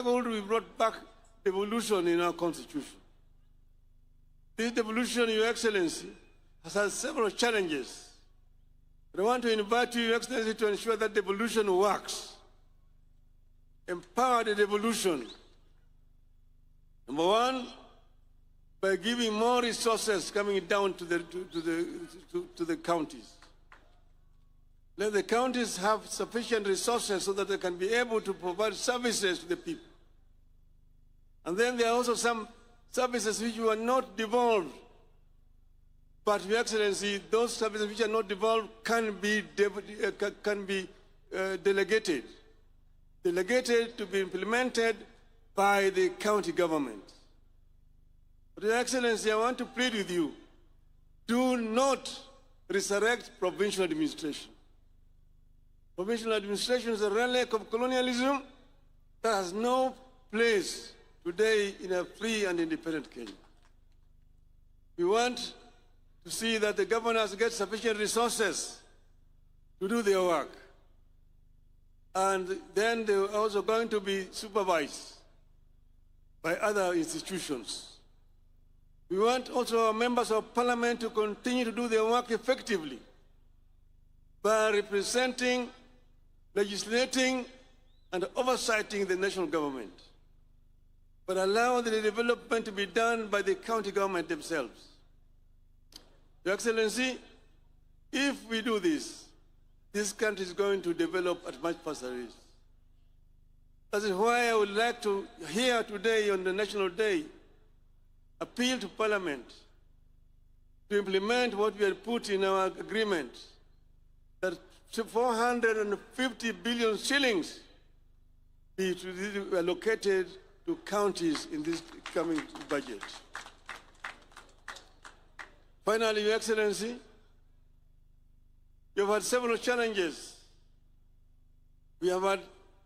We brought back devolution in our constitution. This devolution, Your Excellency, has had several challenges. But I want to invite you, Your Excellency, to ensure that devolution works. Empower the devolution. Number one, by giving more resources coming down to the counties. Let the counties have sufficient resources so that they can be able to provide services to the people. And then there are also some services which were not devolved. But, Your Excellency, those services which are not devolved can be delegated. Delegated to be implemented by the county government. But, Your Excellency, I want to plead with you, do not resurrect provincial administration. Provincial administration is a relic of colonialism that has no place today in a free and independent Kenya. We want to see that the governors get sufficient resources to do their work. And then they are also going to be supervised by other institutions. We want also our members of parliament to continue to do their work effectively by representing, legislating, and oversighting the national government, but allow the development to be done by the county government themselves. Your Excellency, if we do this, this country is going to develop at much faster rate. That is why I would like to here today on the National Day appeal to Parliament to implement what we had put in our agreement, that 450 billion shillings be allocated to counties in this coming budget. Finally, Your Excellency, you've had several challenges. We have had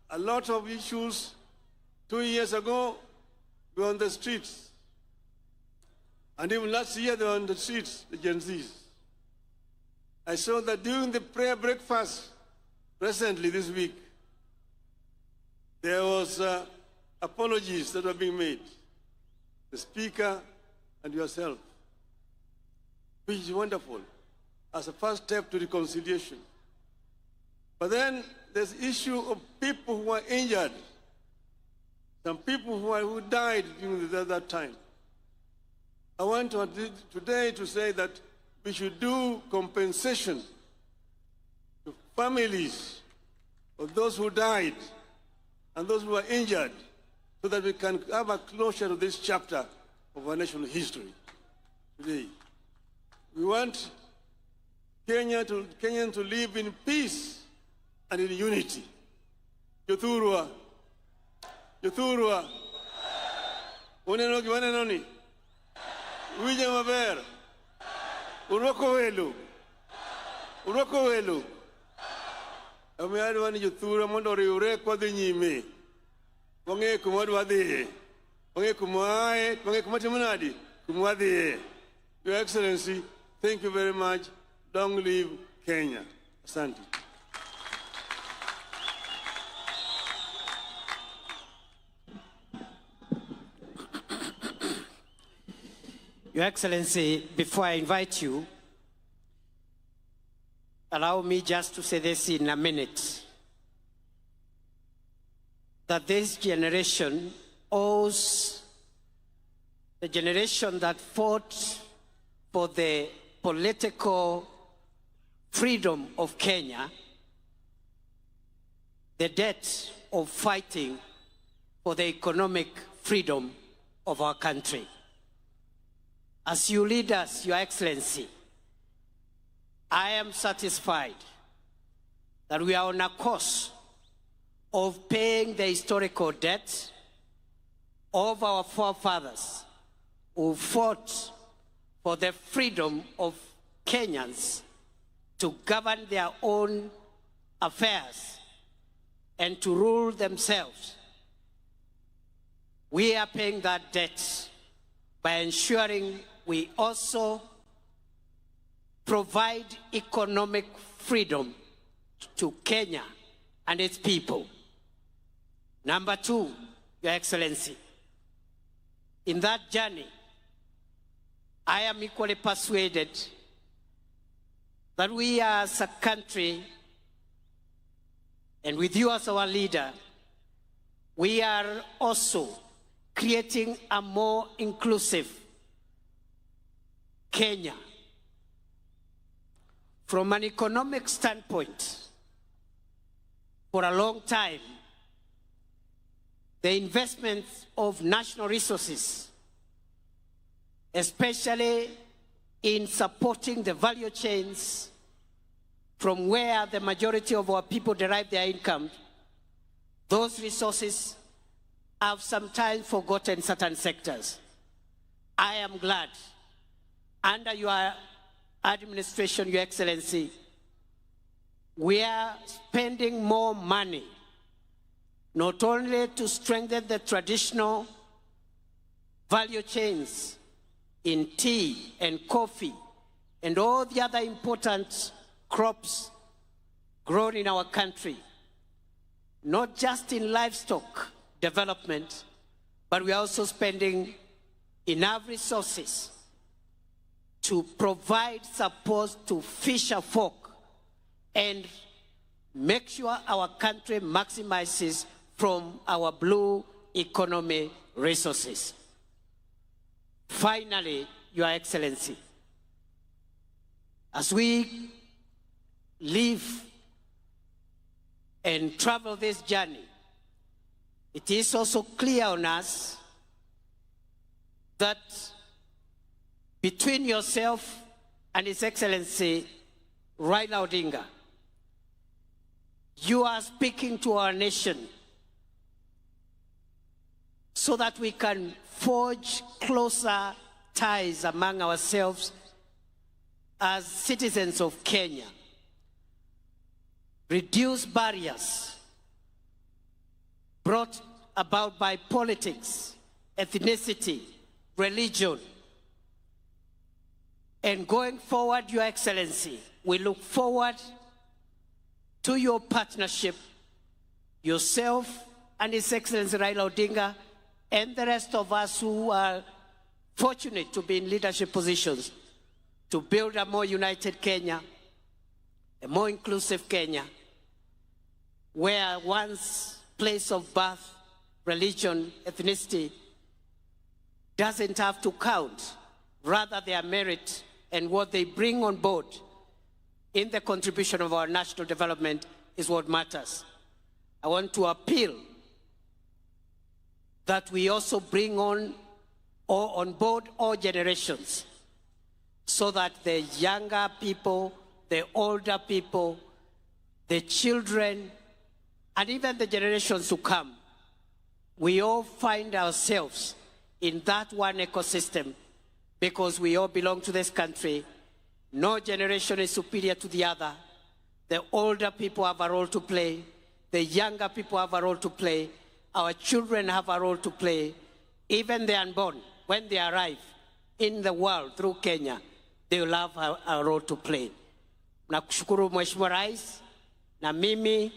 a lot of issues. 2 years ago, we were on the streets. And even last year, they were on the streets, the Gen Zs. I saw that during the prayer breakfast recently this week, there was apologies that were being made, the Speaker and yourself, which is wonderful as a first step to reconciliation. But then there's the issue of people who are injured, some people who died during that time. I want today to say that we should do compensation to families of those who died and those who are injured, so that we can have a closure to this chapter of our national history today. We want Kenyans to live in peace and in unity. Yothurwa. Unenoni. Wije maber. Uroko welu. Amiari wani Yothurwa mondo riure kwa dhi nyime. Wange kumwadwa dhi. Wange kumwae. Wange kumatimunadi. Kumwadhi. Your Excellency, thank you very much. Long live Kenya. Asante. Your Excellency, before I invite you, allow me just to say this in a minute, that this generation owes the generation that fought for the political freedom of Kenya the debt of fighting for the economic freedom of our country. As you lead us, Your Excellency, I am satisfied that we are on a course of paying the historical debt of our forefathers who fought for the freedom of Kenyans to govern their own affairs and to rule themselves. We are paying that debt by ensuring we also provide economic freedom to Kenya and its people. Number two, Your Excellency, in that journey, I am equally persuaded that we as a country, and with you as our leader, we are also creating a more inclusive Kenya. From an economic standpoint, for a long time, the investment of national resources, especially in supporting the value chains from where the majority of our people derive their income, those resources have sometimes forgotten certain sectors. I am glad, under your administration, Your Excellency, we are spending more money, not only to strengthen the traditional value chains in tea and coffee and all the other important crops grown in our country, not just in livestock development, but we are also spending enough resources to provide support to fisher folk and make sure our country maximizes from our blue economy resources. Finally, Your Excellency, as we live and travel this journey, it is also clear on us that between yourself and His Excellency Raila Odinga, you are speaking to our nation so that we can forge closer ties among ourselves as citizens of Kenya, reduce barriers brought about by politics, ethnicity, religion. And going forward, Your Excellency, we look forward to your partnership, yourself and His Excellency Raila Odinga, and the rest of us who are fortunate to be in leadership positions, to build a more united Kenya, a more inclusive Kenya, where one's place of birth, religion, ethnicity doesn't have to count. Rather, their merit and what they bring on board in the contribution of our national development is what matters. I want to appeal that we also bring on board all generations, so that the younger people, the older people, the children, and even the generations to come, we all find ourselves in that one ecosystem, because we all belong to this country. No generation is superior to the other. The older people have a role to play. The younger people have a role to play. Our children have a role to play. Even the unborn, when they arrive in the world through Kenya, they will have a role to play. Nakushukuru Mheshimiwa Rais, na mimi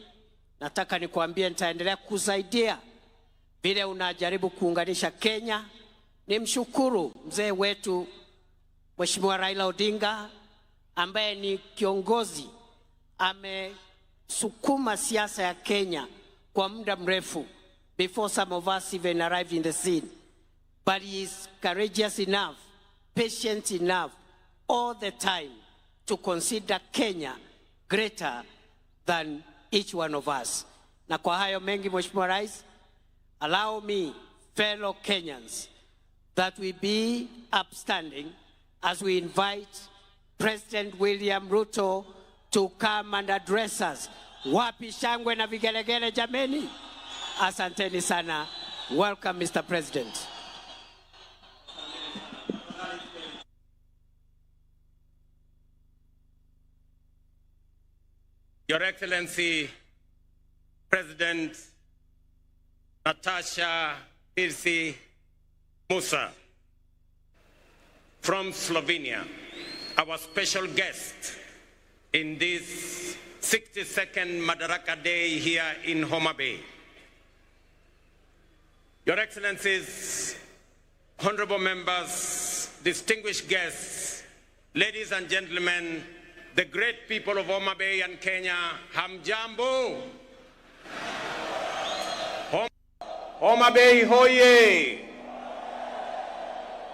nataka nikuambie nitaendelea kusaidia vile unajaribu kuunganisha Kenya. Nimshukuru mzee wetu Mheshimiwa Raila Odinga, ambaye ni kiongozi amesukuma siasa ya Kenya kwa muda mrefu, before some of us even arrived in the scene. But he is courageous enough, patient enough, all the time to consider Kenya greater than each one of us. Na kwa hayo mengi, Mheshimiwa Rais, allow me, fellow Kenyans, that we be upstanding as we invite President William Ruto to come and address us. Wapi shangwe na vigelegele jameni? Asanteni sana. Welcome, Mr. President. Your Excellency, President Natasha Pirsi Musa from Slovenia, our special guest in this 62nd Madaraka Day here in Homabay. Your Excellencies, honorable members, distinguished guests, ladies and gentlemen, the great people of Homabay and Kenya, hamjambo. Homabay hoye.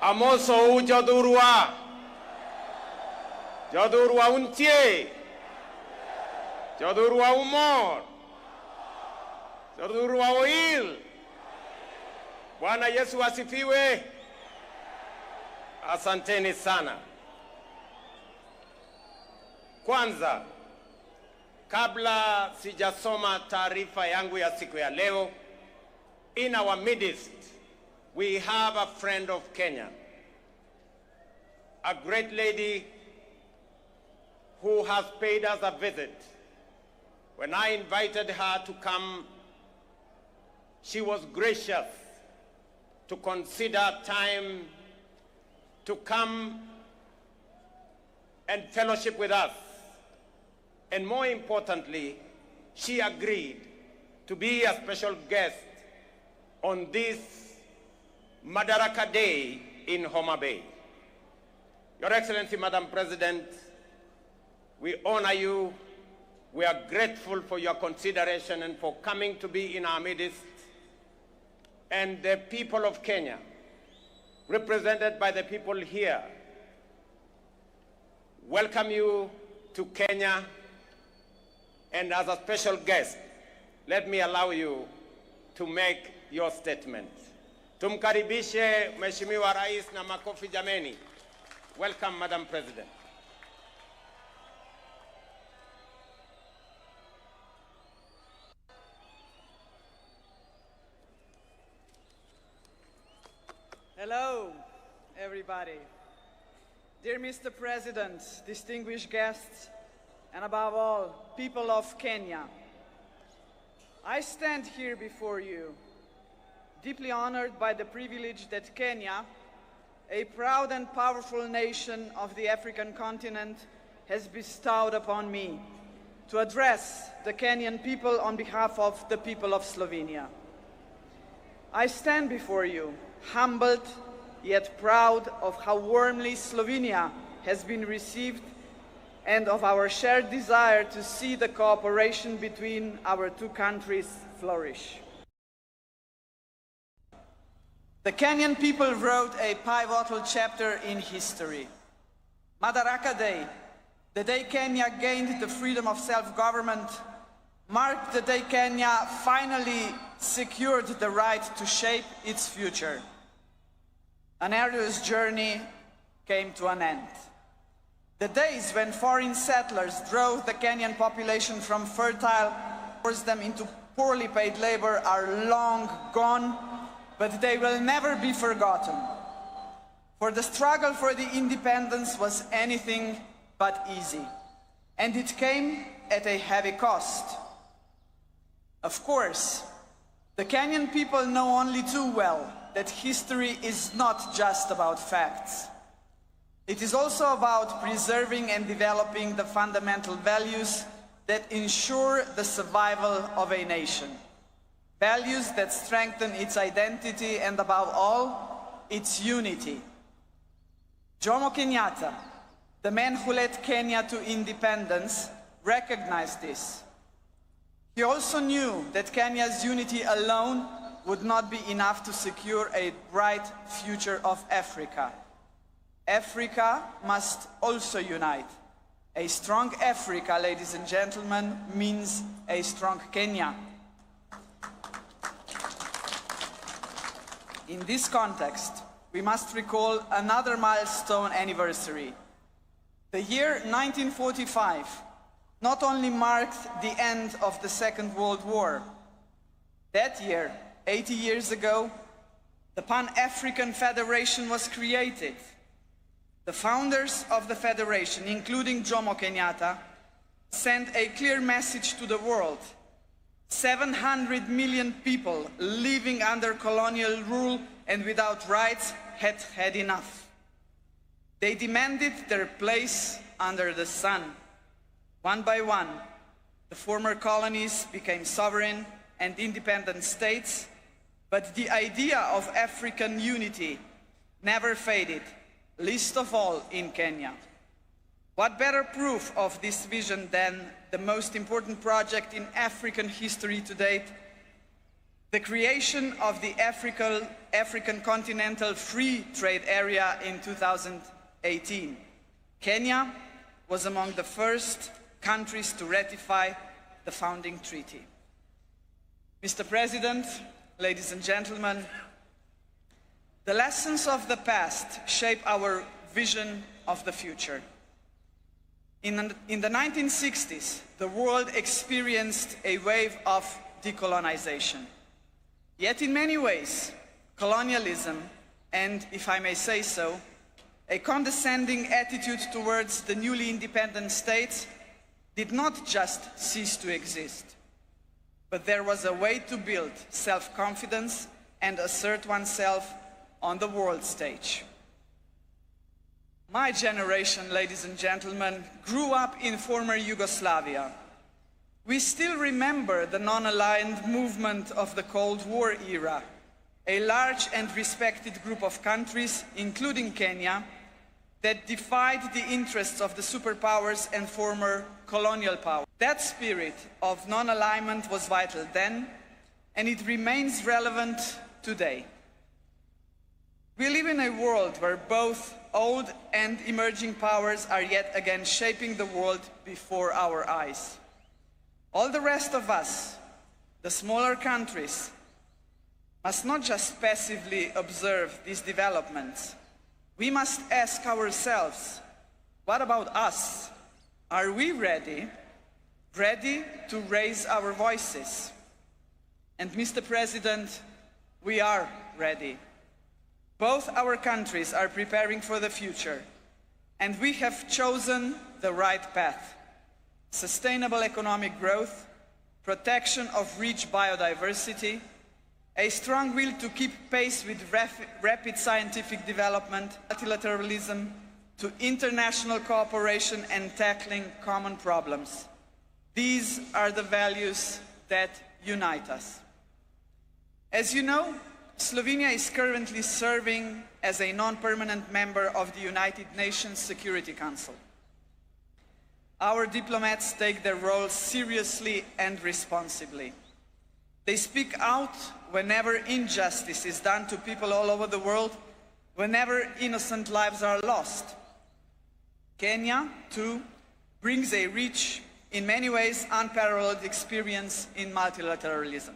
Amoso jadurwa. Jadurwa untie. Jadurwa umor. Jadurwa oil. Bwana Yesu asifiwe. Asanteni sana. Kwanza, kabla sijasoma taarifa yangu ya siku ya leo, in our midst, we have a friend of Kenya, a great lady who has paid us a visit. When I invited her to come, she was gracious to consider time to come and fellowship with us. And more importantly, she agreed to be a special guest on this Madaraka Day in Homabay. Your Excellency, Madam President, we honor you. We are grateful for your consideration and for coming to be in our midst. And the people of Kenya, represented by the people here, welcome you to Kenya. And as a special guest, let me allow you to make your statement. Tumkaribishe Mheshimiwa Rais na makofi jameni. Welcome, Madam President. Hello, everybody. Dear Mr. President, distinguished guests, and above all, people of Kenya, I stand here before you, deeply honored by the privilege that Kenya, a proud and powerful nation of the African continent, has bestowed upon me to address the Kenyan people on behalf of the people of Slovenia. I stand before you, humbled yet proud of how warmly Slovenia has been received and of our shared desire to see the cooperation between our two countries flourish. The Kenyan people wrote a pivotal chapter in history. Madaraka Day, the day Kenya gained the freedom of self-government, marked the day Kenya finally secured the right to shape its future. An arduous journey came to an end. The days when foreign settlers drove the Kenyan population from fertile, forced them into poorly paid labor are long gone, but they will never be forgotten. For the struggle for the independence was anything but easy, and it came at a heavy cost. Of course, the Kenyan people know only too well that history is not just about facts. It is also about preserving and developing the fundamental values that ensure the survival of a nation. Values that strengthen its identity and, above all, its unity. Jomo Kenyatta, the man who led Kenya to independence, recognized this. He also knew that Kenya's unity alone would not be enough to secure a bright future of Africa. Africa must also unite. A strong Africa, ladies and gentlemen, means a strong Kenya. In this context, we must recall another milestone anniversary. The year 1945 not only marked the end of the Second World War. That year, 80 years ago, the Pan-African Federation was created. The founders of the Federation, including Jomo Kenyatta, sent a clear message to the world. 700 million people living under colonial rule and without rights had had enough. They demanded their place under the sun. One by one, the former colonies became sovereign and independent states, but the idea of African unity never faded, least of all in Kenya. What better proof of this vision than the most important project in African history to date, the creation of the African Continental Free Trade Area in 2018. Kenya was among the first countries to ratify the founding treaty. Mr. President, ladies and gentlemen, the lessons of the past shape our vision of the future. In the 1960s, the world experienced a wave of decolonization. Yet in many ways, colonialism, and if I may say so, a condescending attitude towards the newly independent states did not just cease to exist, but there was a way to build self-confidence and assert oneself on the world stage. My generation, ladies and gentlemen, grew up in former Yugoslavia. We still remember the non-aligned movement of the Cold War era, a large and respected group of countries, including Kenya, that defied the interests of the superpowers and former colonial powers. That spirit of non-alignment was vital then, and it remains relevant today. We live in a world where both old and emerging powers are yet again shaping the world before our eyes. All the rest of us, the smaller countries, must not just passively observe these developments. We must ask ourselves, what about us? Are we ready to raise our voices? And Mr. President, we are ready. Both our countries are preparing for the future, and we have chosen the right path. Sustainable economic growth, protection of rich biodiversity, a strong will to keep pace with rapid scientific development, multilateralism, to international cooperation and tackling common problems. These are the values that unite us. As you know, Slovenia is currently serving as a non-permanent member of the United Nations Security Council. Our diplomats take their role seriously and responsibly. They speak out whenever injustice is done to people all over the world, whenever innocent lives are lost. Kenya, too, brings a rich, in many ways unparalleled experience in multilateralism.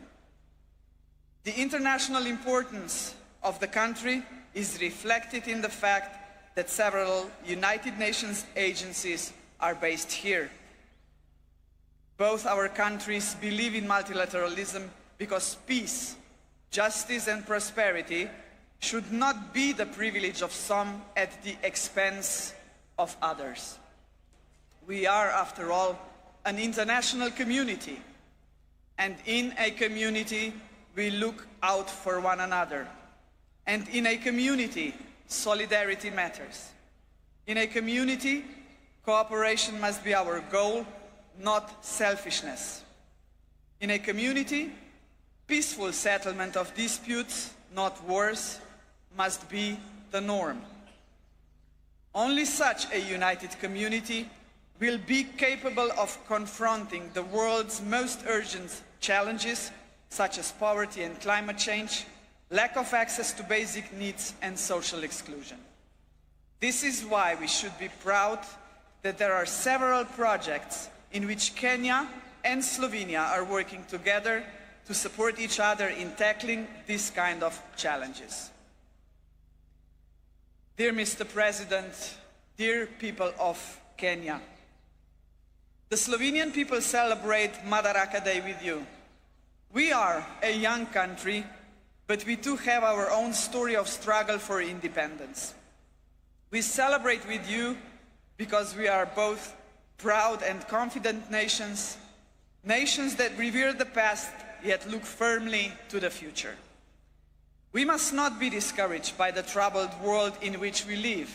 The international importance of the country is reflected in the fact that several United Nations agencies are based here. Both our countries believe in multilateralism because peace, justice and prosperity should not be the privilege of some at the expense of others. We are, after all, an international community, and in a community we look out for one another. And in a community, solidarity matters. In a community, cooperation must be our goal, not selfishness. In a community, peaceful settlement of disputes, not wars, must be the norm. Only such a united community will be capable of confronting the world's most urgent challenges, such as poverty and climate change, lack of access to basic needs and social exclusion. This is why we should be proud that there are several projects in which Kenya and Slovenia are working together to support each other in tackling this kind of challenges. Dear Mr. President, dear people of Kenya, the Slovenian people celebrate Madaraka Day with you. We are a young country, but we too have our own story of struggle for independence. We celebrate with you because we are both proud and confident nations, nations that revere the past yet look firmly to the future. We must not be discouraged by the troubled world in which we live.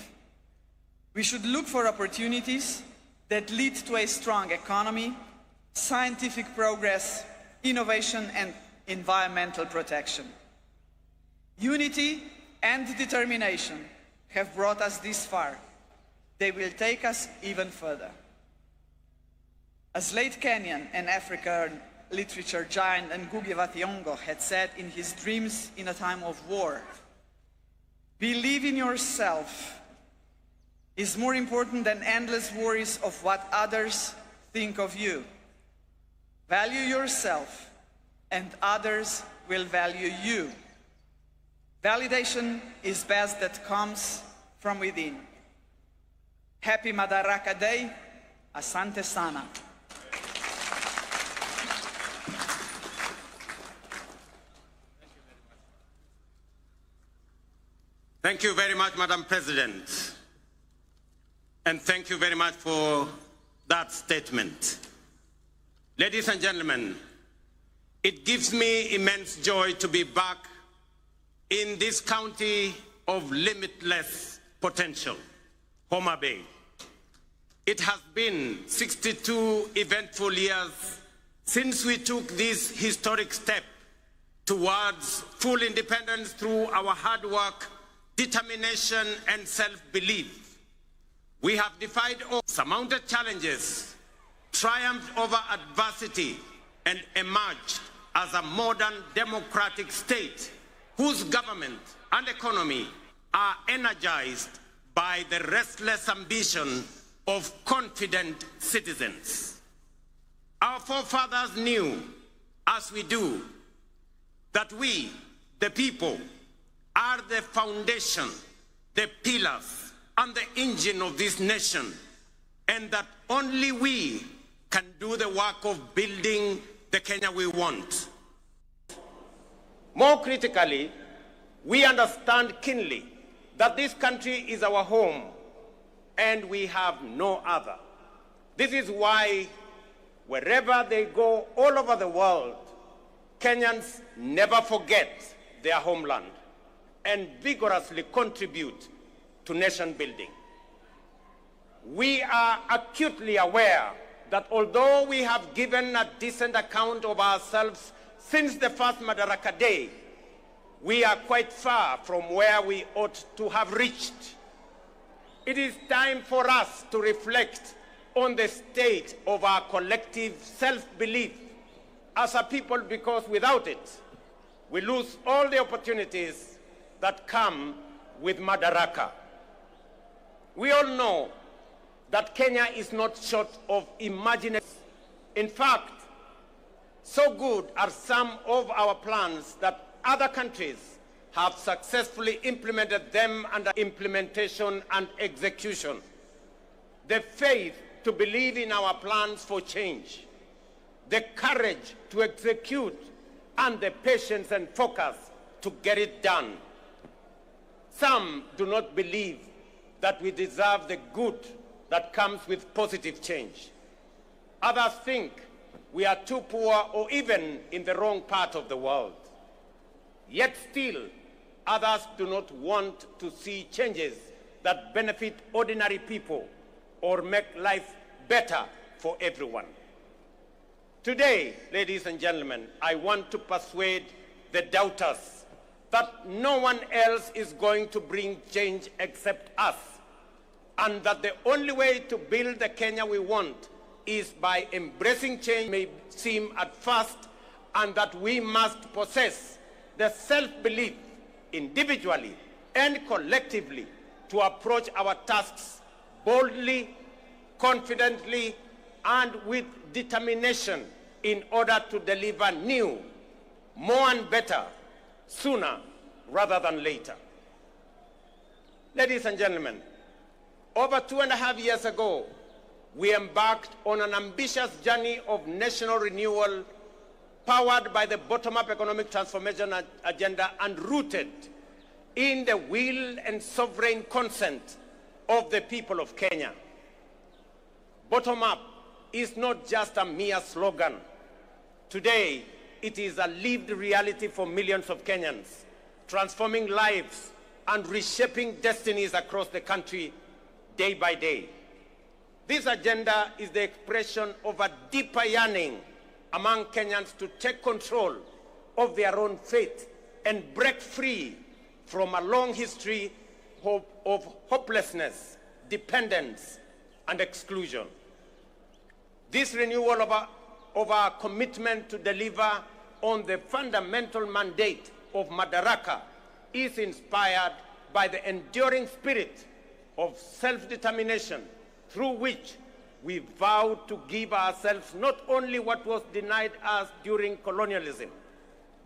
We should look for opportunities that lead to a strong economy, scientific progress, innovation and environmental protection. Unity and determination have brought us this far. They will take us even further. As late Kenyan and African literature giant Ngugi wa Thiong'o had said in his Dreams in a Time of War, believe in yourself is more important than endless worries of what others think of you. Value yourself and others will value you. Validation is best that comes from within. Happy Madaraka Day. Asante sana. Thank you very much, Madam President. And thank you very much for that statement. Ladies and gentlemen, it gives me immense joy to be back in this county of limitless potential, Homabay. It has been 62 eventful years since we took this historic step towards full independence through our hard work, determination, and self-belief. We have defied all, surmounted challenges, triumphed over adversity, and emerged as a modern democratic state whose government and economy are energized by the restless ambition of confident citizens. Our forefathers knew, as we do, that we, the people, are the foundation, the pillars, and the engine of this nation, and that only we can do the work of building the Kenya we want. More critically, we understand keenly that this country is our home and we have no other. This is why wherever they go all over the world, Kenyans never forget their homeland and vigorously contribute to nation building. We are acutely aware that although we have given a decent account of ourselves since the first Madaraka Day, we are quite far from where we ought to have reached. It is time for us to reflect on the state of our collective self-belief as a people, because without it, we lose all the opportunities that come with Madaraka. We all know that Kenya is not short of imagination. In fact, so good are some of our plans that other countries have successfully implemented them under implementation and execution. The faith to believe in our plans for change, the courage to execute, and the patience and focus to get it done. Some do not believe that we deserve the good that comes with positive change. Others think we are too poor or even in the wrong part of the world. Yet still, others do not want to see changes that benefit ordinary people or make life better for everyone. Today, ladies and gentlemen, I want to persuade the doubters that no one else is going to bring change except us, and that the only way to build the Kenya we want is by embracing change, may seem at first, and that we must possess the self-belief individually and collectively to approach our tasks boldly, confidently, and with determination in order to deliver new, more and better, sooner rather than later. Ladies and gentlemen, over 2.5 years ago, we embarked on an ambitious journey of national renewal powered by the bottom-up economic transformation agenda and rooted in the will and sovereign consent of the people of Kenya. Bottom-up is not just a mere slogan. Today, it is a lived reality for millions of Kenyans, transforming lives and reshaping destinies across the country day by day. This agenda is the expression of a deeper yearning among Kenyans to take control of their own fate and break free from a long history of hopelessness, dependence, and exclusion. This renewal of our commitment to deliver on the fundamental mandate of Madaraka is inspired by the enduring spirit of self-determination through which we vow to give ourselves not only what was denied us during colonialism,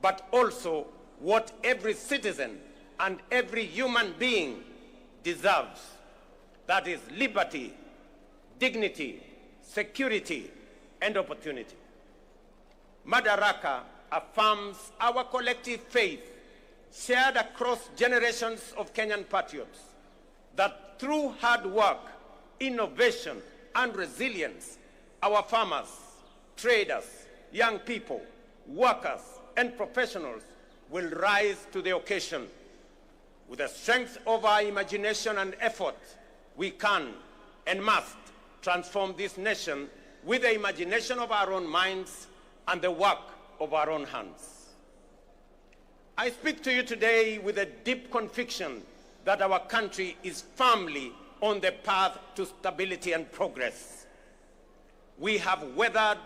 but also what every citizen and every human being deserves. That is liberty, dignity, security, and opportunity. Madaraka affirms our collective faith, shared across generations of Kenyan patriots, that through hard work, innovation, and resilience, our farmers, traders, young people, workers, and professionals will rise to the occasion. With the strength of our imagination and effort, we can and must transform this nation with the imagination of our own minds and the work of our own hands. I speak to you today with a deep conviction that our country is firmly on the path to stability and progress. We have weathered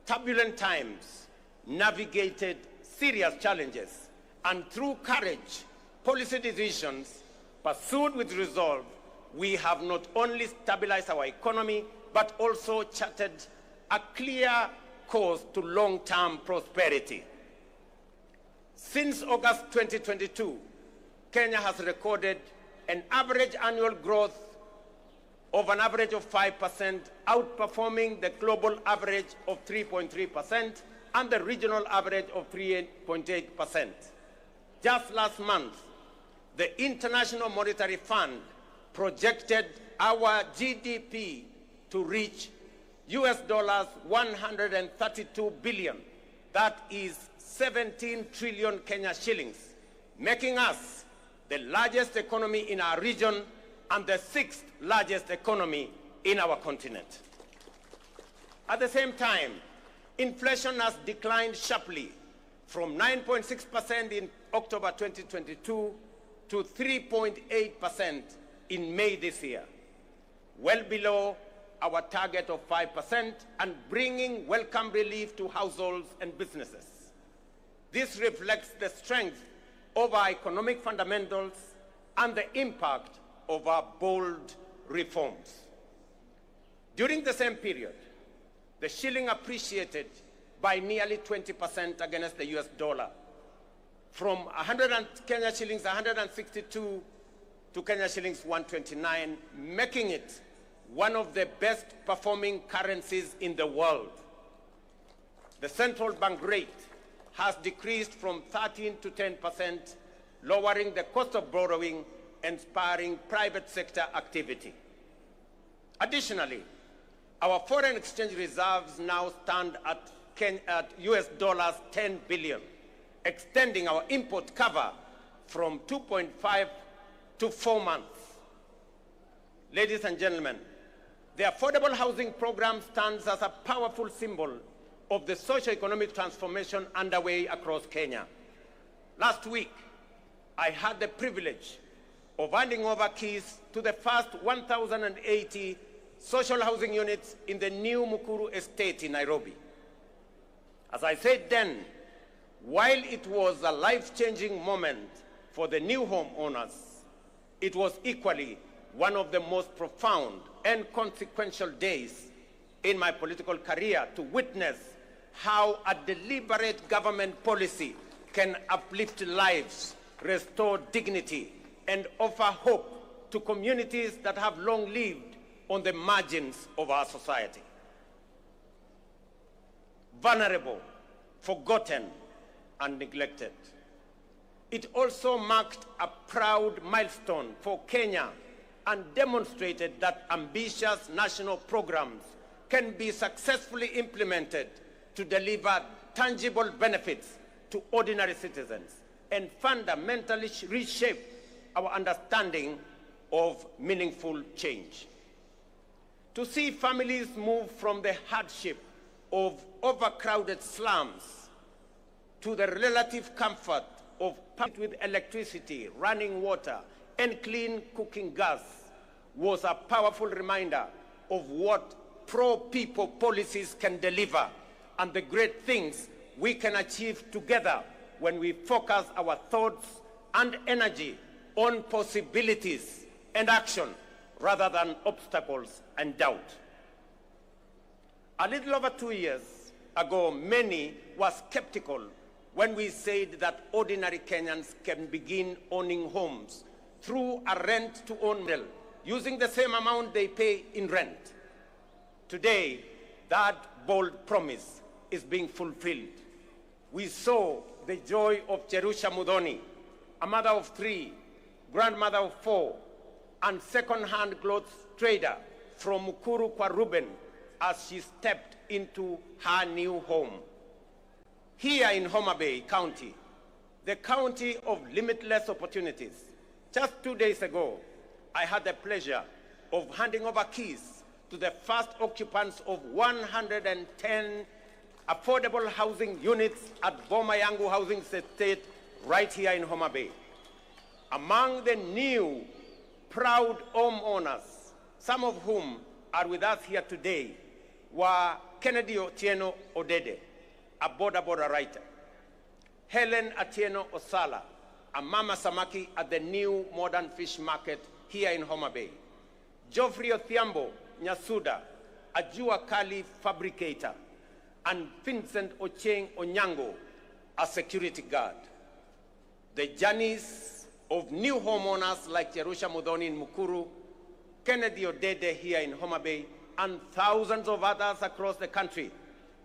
turbulent times, navigated serious challenges, and through courage, policy decisions pursued with resolve, we have not only stabilized our economy, but also charted a clear course to long-term prosperity. Since August 2022, Kenya has recorded an average annual growth of an average of 5%, outperforming the global average of 3.3% and the regional average of 3.8%. Just last month, the International Monetary Fund projected our GDP to reach US dollars 132 billion. That is 17 trillion Kenya shillings, making us the largest economy in our region and the 6th largest economy in our continent. At the same time, inflation has declined sharply from 9.6% in October 2022 to 3.8% in May this year, well below our target of 5% and bringing welcome relief to households and businesses. This reflects the strength of our economic fundamentals and the impact of our bold reforms. During the same period, the shilling appreciated by nearly 20% against the US dollar, from Kenya shillings 162 to Kenya shillings 129, making it one of the best performing currencies in the world. The central bank rate has decreased from 13 to 10%, lowering the cost of borrowing and spurring private sector activity. Additionally, our foreign exchange reserves now stand at US dollars 10 billion, extending our import cover from 2.5 to 4 months. Ladies and gentlemen, the affordable housing program stands as a powerful symbol of the socio-economic transformation underway across Kenya. Last week, I had the privilege of handing over keys to the first 1,080 social housing units in the new Mukuru estate in Nairobi. As I said then, while it was a life-changing moment for the new homeowners, it was equally one of the most profound and consequential days in my political career to witness how a deliberate government policy can uplift lives, restore dignity, and offer hope to communities that have long lived on the margins of our society. Vulnerable, forgotten, and neglected. It also marked a proud milestone for Kenya and demonstrated that ambitious national programs can be successfully implemented to deliver tangible benefits to ordinary citizens and fundamentally reshape our understanding of meaningful change. To see families move from the hardship of overcrowded slums to the relative comfort of with electricity, running water, and clean cooking gas was a powerful reminder of what pro-people policies can deliver and the great things we can achieve together when we focus our thoughts and energy on possibilities and action rather than obstacles and doubt. A little over 2 years ago, many were skeptical when we said that ordinary Kenyans can begin owning homes through a rent-to-own model, using the same amount they pay in rent. Today, that bold promise is being fulfilled. We saw the joy of Cherusha Mudhoni, a mother of 3, grandmother of 4, and second-hand clothes trader from Mukuru kwa Ruben as she stepped into her new home. Here in Homabay County, the county of limitless opportunities, just 2 days ago, I had the pleasure of handing over keys to the first occupants of 110 affordable housing units at Boma Yangu Housing Estate right here in Homabay. Among the new proud homeowners, some of whom are with us here today, were Kennedy Otieno Odede, a border writer, Helen Atieno Osala, a mama samaki at the new modern fish market here in Homabay, Geoffrey Othiambo Nyasuda, a Jua Kali fabricator, and Vincent Ocheng Onyango, a security guard. The journeys of new homeowners like Cherusha Mudhoni in Mukuru, Kennedy Odede here in Homabay, and thousands of others across the country,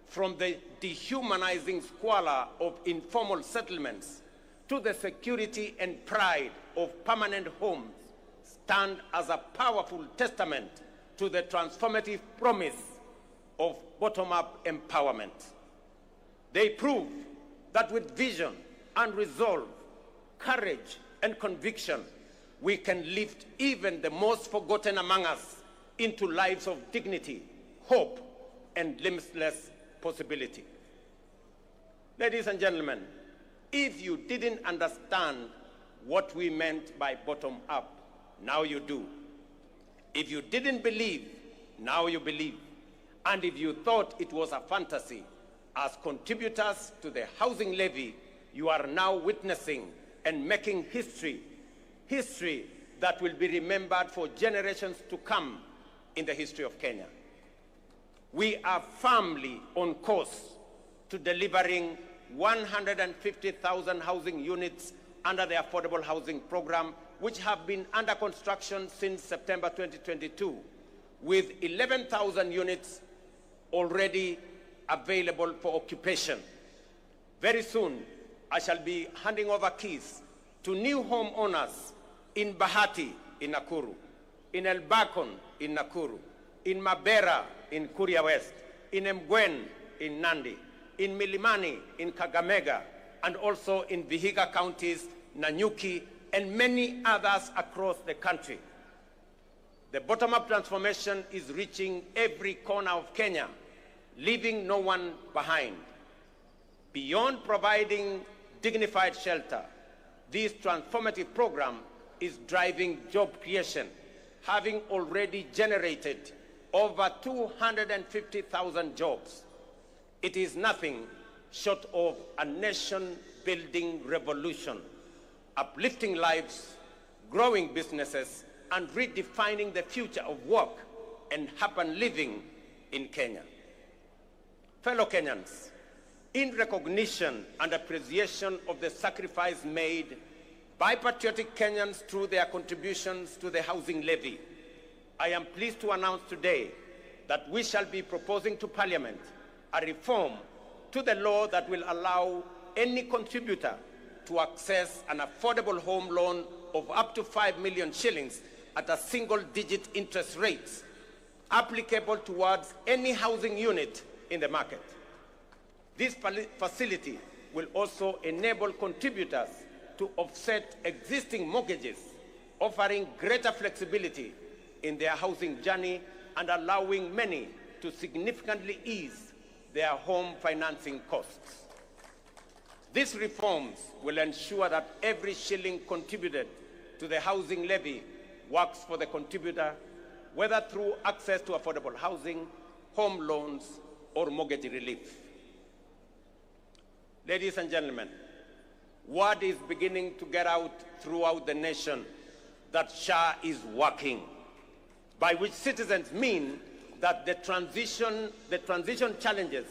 from the dehumanizing squalor of informal settlements to the security and pride of permanent homes, stand as a powerful testament to the transformative promise of bottom-up empowerment. They prove that with vision and resolve, courage and conviction, we can lift even the most forgotten among us into lives of dignity, hope, and limitless possibility. Ladies and gentlemen, if you didn't understand what we meant by bottom-up, now you do. If you didn't believe, now you believe. And if you thought it was a fantasy, as contributors to the housing levy, you are now witnessing and making history that will be remembered for generations to come in the history of Kenya. We are firmly on course to delivering 150,000 housing units under the Affordable Housing Program, which have been under construction since September 2022, with 11,000 units already available for occupation. Very soon, I shall be handing over keys to new homeowners in Bahati in Nakuru, in Elbakon in Nakuru, in Mabera in Kuria West, in Mgwen in Nandi, in Milimani in Kakamega, and also in Vihiga counties, Nanyuki, and many others across the country. The bottom-up transformation is reaching every corner of Kenya, leaving no one behind. Beyond providing dignified shelter, this transformative program is driving job creation, having already generated over 250,000 jobs. It is nothing short of a nation-building revolution, uplifting lives, growing businesses, and redefining the future of work and urban living in Kenya. Fellow Kenyans, in recognition and appreciation of the sacrifice made by patriotic Kenyans through their contributions to the housing levy, I am pleased to announce today that we shall be proposing to Parliament a reform to the law that will allow any contributor to access an affordable home loan of up to 5 million shillings at a single-digit interest rate, applicable towards any housing unit in the market. This facility will also enable contributors to offset existing mortgages, offering greater flexibility in their housing journey and allowing many to significantly ease their home financing costs. These reforms will ensure that every shilling contributed to the housing levy works for the contributor, whether through access to affordable housing, home loans, or mortgage relief. Ladies and gentlemen, word is beginning to get out throughout the nation that SHA is working, by which citizens mean that the transition challenges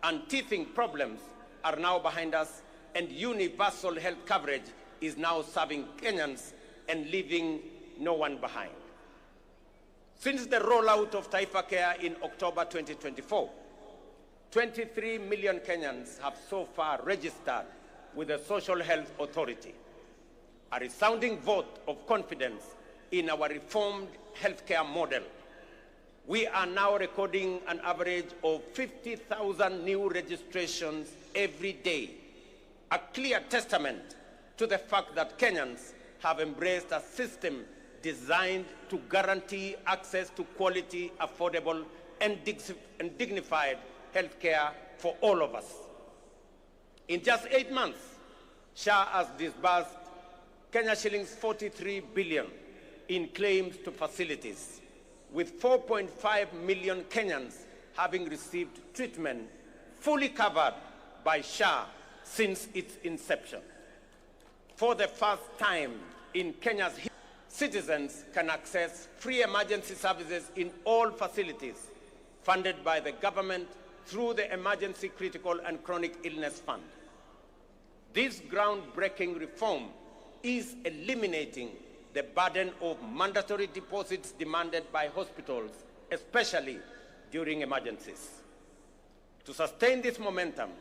and teething problems are now behind us, and universal health coverage is now serving Kenyans and leaving no one behind. Since the rollout of Taifa Care in October 2024, 23 million Kenyans have so far registered with the Social Health Authority, a resounding vote of confidence in our reformed healthcare model. We are now recording an average of 50,000 new registrations every day, a clear testament to the fact that Kenyans have embraced a system designed to guarantee access to quality, affordable, and dignified healthcare for all of us. In just 8 months, SHA has disbursed Kenya shillings 43 billion in claims to facilities, with 4.5 million Kenyans having received treatment fully covered by SHA since its inception. For the first time in Kenya's history, citizens can access free emergency services in all facilities funded by the government through the Emergency Critical and Chronic Illness Fund. This groundbreaking reform is eliminating the burden of mandatory deposits demanded by hospitals, especially during emergencies. To sustain this momentum,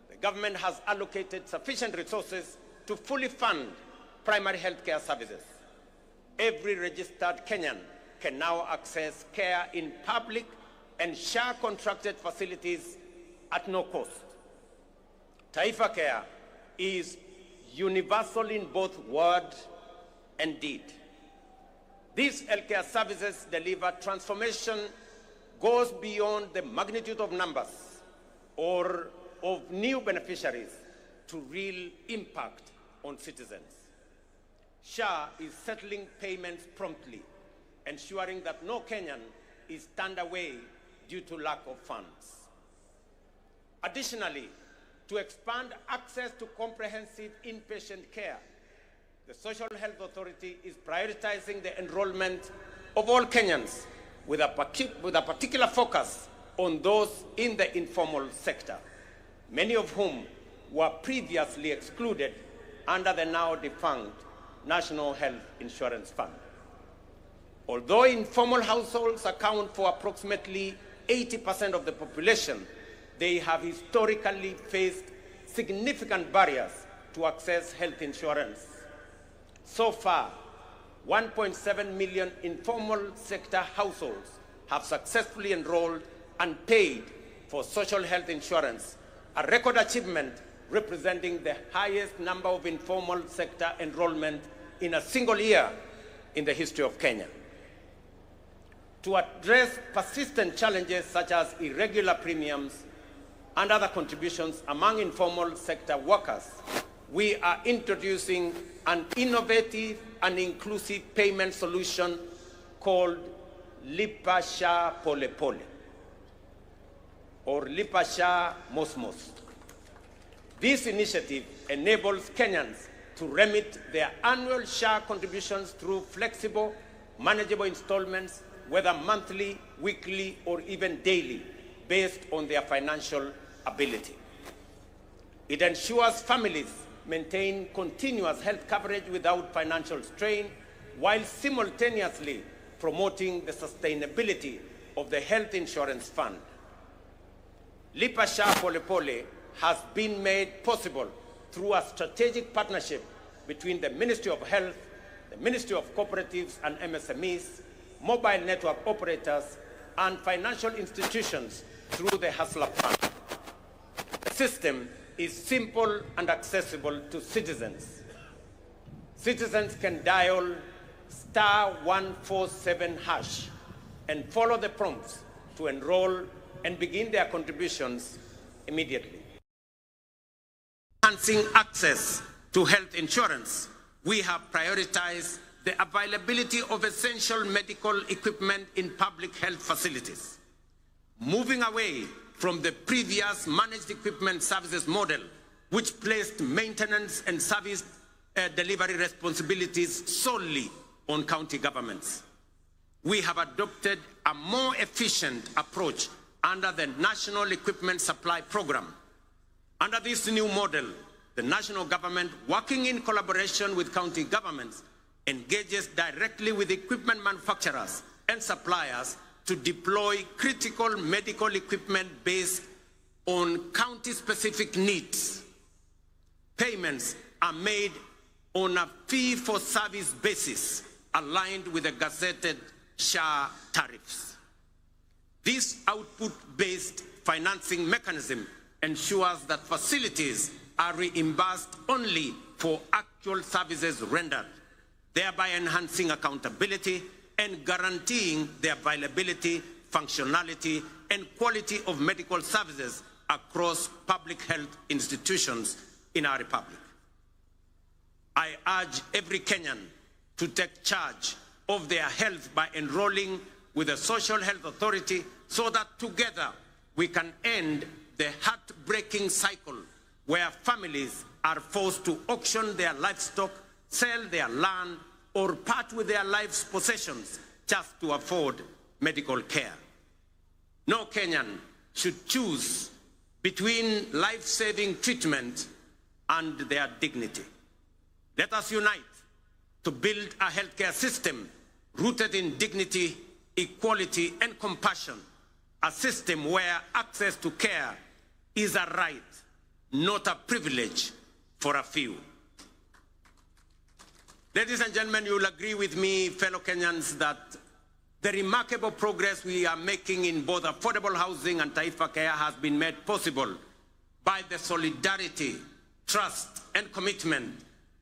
the government has allocated sufficient resources to fully fund primary health care services. Every registered Kenyan can now access care in public and SHA-contracted facilities at no cost. Taifa Care is universal in both word and deed. These healthcare services deliver transformation goes beyond the magnitude of numbers or of new beneficiaries to real impact on citizens. SHA is settling payments promptly, ensuring that no Kenyan is turned away due to lack of funds. Additionally, to expand access to comprehensive inpatient care, the Social Health Authority is prioritizing the enrollment of all Kenyans with a particular focus on those in the informal sector, many of whom were previously excluded under the now defunct National Health Insurance Fund. Although informal households account for approximately 80% of the population, they have historically faced significant barriers to access health insurance. So far, 1.7 million informal sector households have successfully enrolled and paid for social health insurance, a record achievement representing the highest number of informal sector enrollment in a single year in the history of Kenya. To address persistent challenges such as irregular premiums and other contributions among informal sector workers, we are introducing an innovative and inclusive payment solution called Lipa Sha Pole Pole, or Lipa Sha Mos Mos. This initiative enables Kenyans to remit their annual SHA contributions through flexible, manageable installments, whether monthly, weekly, or even daily, based on their financial ability. It ensures families maintain continuous health coverage without financial strain, while simultaneously promoting the sustainability of the health insurance fund. Lipa Sha Pole Pole has been made possible through a strategic partnership between the Ministry of Health, the Ministry of Cooperatives and MSMEs, mobile network operators, and financial institutions through the Hustler Fund. The system is simple and accessible to citizens. Citizens can dial *147# and follow the prompts to enroll and begin their contributions immediately. enhancing access to health insurance, we have prioritized the availability of essential medical equipment in public health facilities. Moving away from the previous managed equipment services model, which placed maintenance and service delivery responsibilities solely on county governments. We have adopted a more efficient approach under the National Equipment Supply Program. Under this new model, the national government, working in collaboration with county governments, engages directly with equipment manufacturers and suppliers to deploy critical medical equipment based on county-specific needs. Payments are made on a fee-for-service basis aligned with the gazetted SHA tariffs. This output-based financing mechanism ensures that facilities are reimbursed only for actual services rendered, thereby enhancing accountability and guaranteeing the availability, functionality, and quality of medical services across public health institutions in our republic. I urge every Kenyan to take charge of their health by enrolling with the Social Health Authority so that together we can end the heartbreaking cycle where families are forced to auction their livestock, sell their land, or part with their life's possessions just to afford medical care. No Kenyan should choose between life-saving treatment and their dignity. Let us unite to build a healthcare system rooted in dignity, equality, and compassion, a system where access to care is a right, not a privilege for a few. Ladies and gentlemen, you will agree with me, fellow Kenyans, that the remarkable progress we are making in both affordable housing and Taifa Care has been made possible by the solidarity, trust, and commitment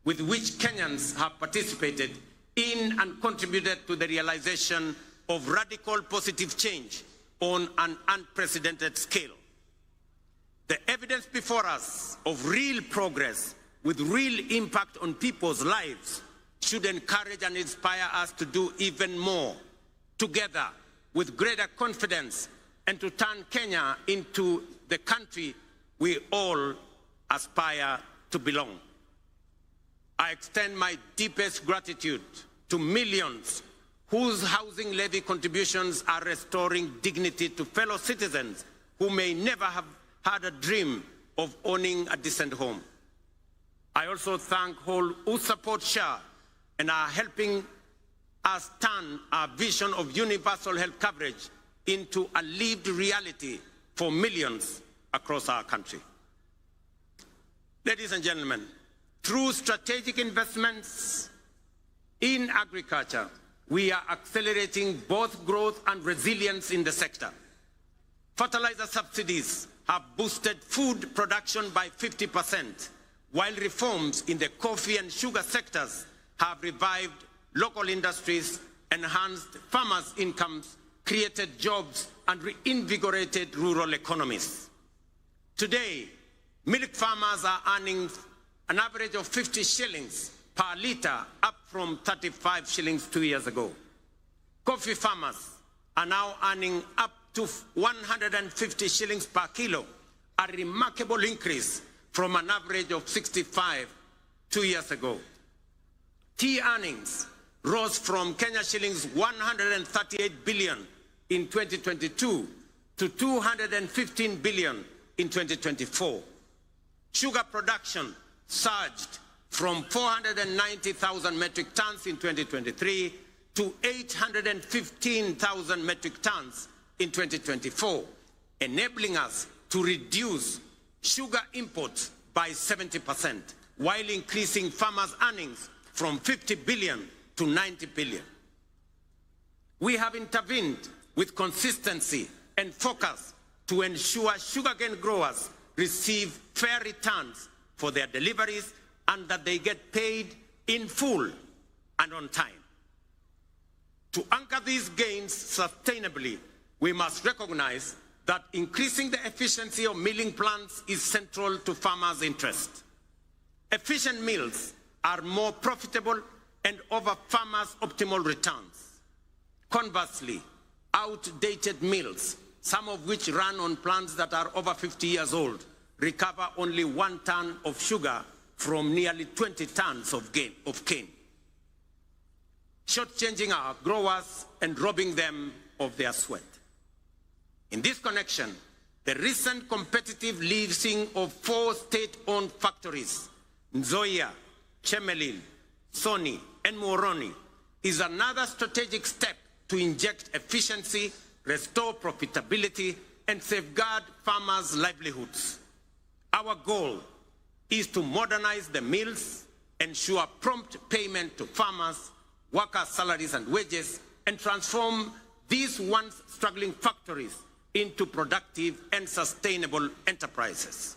with which Kenyans have participated in and contributed to the realization of radical positive change on an unprecedented scale. The evidence before us of real progress with real impact on people's lives should encourage and inspire us to do even more together with greater confidence and to turn Kenya into the country we all aspire to belong. I extend my deepest gratitude to millions whose housing levy contributions are restoring dignity to fellow citizens who may never have had a dream of owning a decent home. I also thank all who support SHA and are helping us turn our vision of universal health coverage into a lived reality for millions across our country. Ladies and gentlemen, through strategic investments in agriculture, we are accelerating both growth and resilience in the sector. Fertilizer subsidies have boosted food production by 50%, while reforms in the coffee and sugar sectors have revived local industries, enhanced farmers' incomes, created jobs, and reinvigorated rural economies. Today, milk farmers are earning an average of 50 shillings per litre, up from 35 shillings 2 years ago. Coffee farmers are now earning up to 150 shillings per kilo, a remarkable increase from an average of 65 2 years ago. Tea earnings rose from Kenya shillings 138 billion in 2022 to 215 billion in 2024. Sugar production surged from 490,000 metric tons in 2023 to 815,000 metric tons in 2024, enabling us to reduce sugar imports by 70%, while increasing farmers' earnings from 50 billion to 90 billion. We have intervened with consistency and focus to ensure sugarcane growers receive fair returns for their deliveries and that they get paid in full and on time. To anchor these gains sustainably, we must recognize that increasing the efficiency of milling plants is central to farmers' interest. Efficient mills are more profitable and offer farmers optimal returns. Conversely, outdated mills, some of which run on plants that are over 50 years old, recover only 1 ton of sugar from nearly 20 tons of cane, shortchanging our growers and robbing them of their sweat. In this connection, the recent competitive leasing of 4 state-owned factories, Nzoia, Chemelil, Sony, and Moroni, is another strategic step to inject efficiency, restore profitability, and safeguard farmers' livelihoods. Our goal is to modernize the mills, ensure prompt payment to farmers, workers' salaries and wages, and transform these once struggling factories into productive and sustainable enterprises.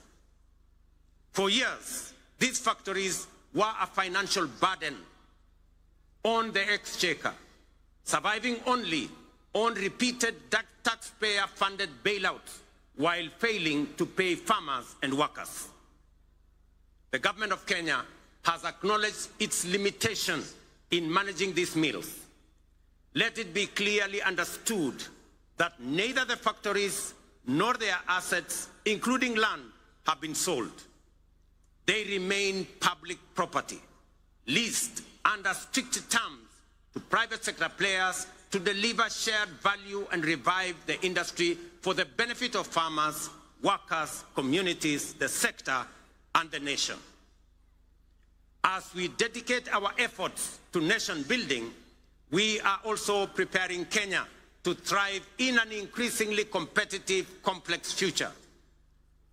For years, these factories were a financial burden on the exchequer, surviving only on repeated taxpayer-funded bailouts while failing to pay farmers and workers. The government of Kenya has acknowledged its limitation in managing these mills. Let it be clearly understood that neither the factories nor their assets, including land, have been sold. They remain public property, leased under strict terms to private sector players to deliver shared value and revive the industry for the benefit of farmers, workers, communities, the sector, and the nation. As we dedicate our efforts to nation building, we are also preparing Kenya to thrive in an increasingly competitive, complex future.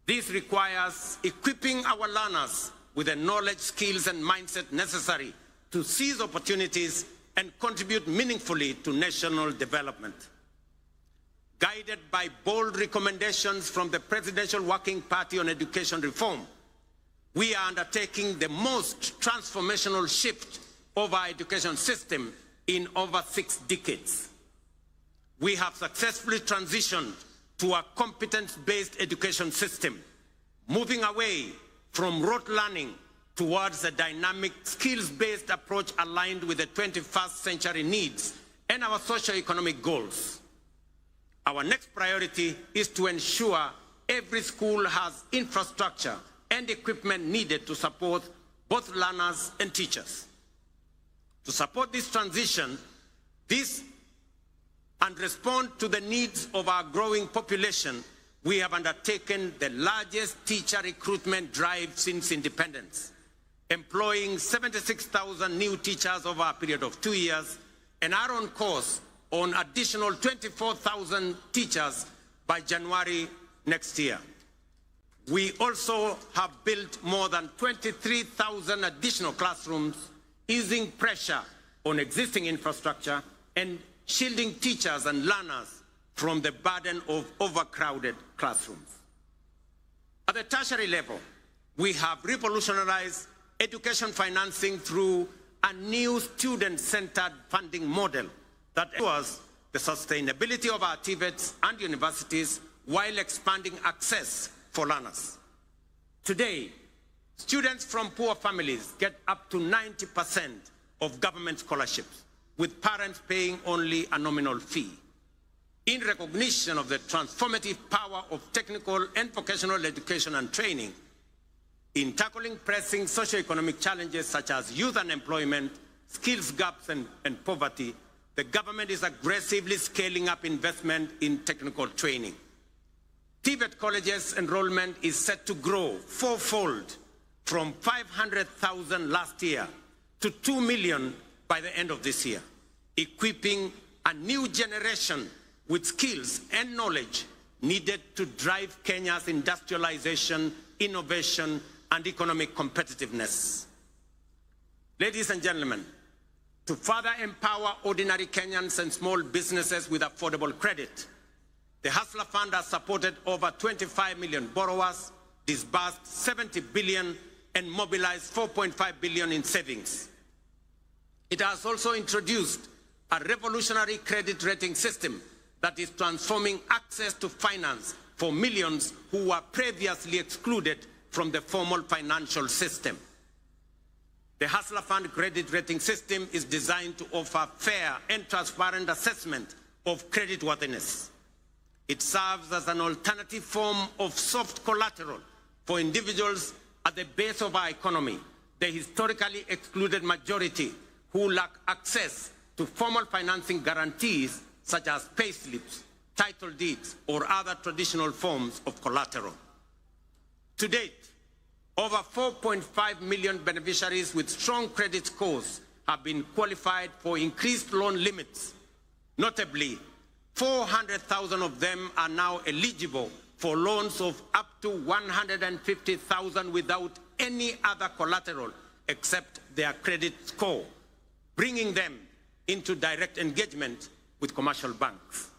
This requires equipping our learners with the knowledge, skills, and mindset necessary to seize opportunities and contribute meaningfully to national development. Guided by bold recommendations from the Presidential Working Party on Education Reform, we are undertaking the most transformational shift of our education system in over 6 decades. We have successfully transitioned to a competence-based education system, moving away from rote learning towards a dynamic, skills-based approach aligned with the 21st century needs and our socio-economic goals. Our next priority is to ensure every school has infrastructure and equipment needed to support both learners and teachers. To support this transition, and respond to the needs of our growing population, we have undertaken the largest teacher recruitment drive since independence, employing 76,000 new teachers over a period of 2 years, and are on course on additional 24,000 teachers by January next year. We also have built more than 23,000 additional classrooms, easing pressure on existing infrastructure and shielding teachers and learners from the burden of overcrowded classrooms. At the tertiary level, we have revolutionized education financing through a new student-centered funding model that ensures the sustainability of our TVETs and universities while expanding access for learners. Today, students from poor families get up to 90% of government scholarships, with parents paying only a nominal fee. In recognition of the transformative power of technical and vocational education and training, in tackling pressing socioeconomic challenges such as youth unemployment, skills gaps, and poverty, the government is aggressively scaling up investment in technical training. TVET colleges enrollment is set to grow 4-fold from 500,000 last year to 2 million by the end of this year, equipping a new generation with skills and knowledge needed to drive Kenya's industrialization, innovation, and economic competitiveness. Ladies and gentlemen, to further empower ordinary Kenyans and small businesses with affordable credit, the Hustler Fund has supported over 25 million borrowers, disbursed 70 billion, and mobilized 4.5 billion in savings. It has also introduced a revolutionary credit rating system that is transforming access to finance for millions who were previously excluded from the formal financial system. The Hustler Fund credit rating system is designed to offer fair and transparent assessment of creditworthiness. It serves as an alternative form of soft collateral for individuals at the base of our economy, the historically excluded majority who lack access to formal financing guarantees such as payslips, title deeds, or other traditional forms of collateral. To date, over 4.5 million beneficiaries with strong credit scores have been qualified for increased loan limits. Notably, 400,000 of them are now eligible for loans of up to 150,000 without any other collateral except their credit score, bringing them into direct engagement with commercial banks.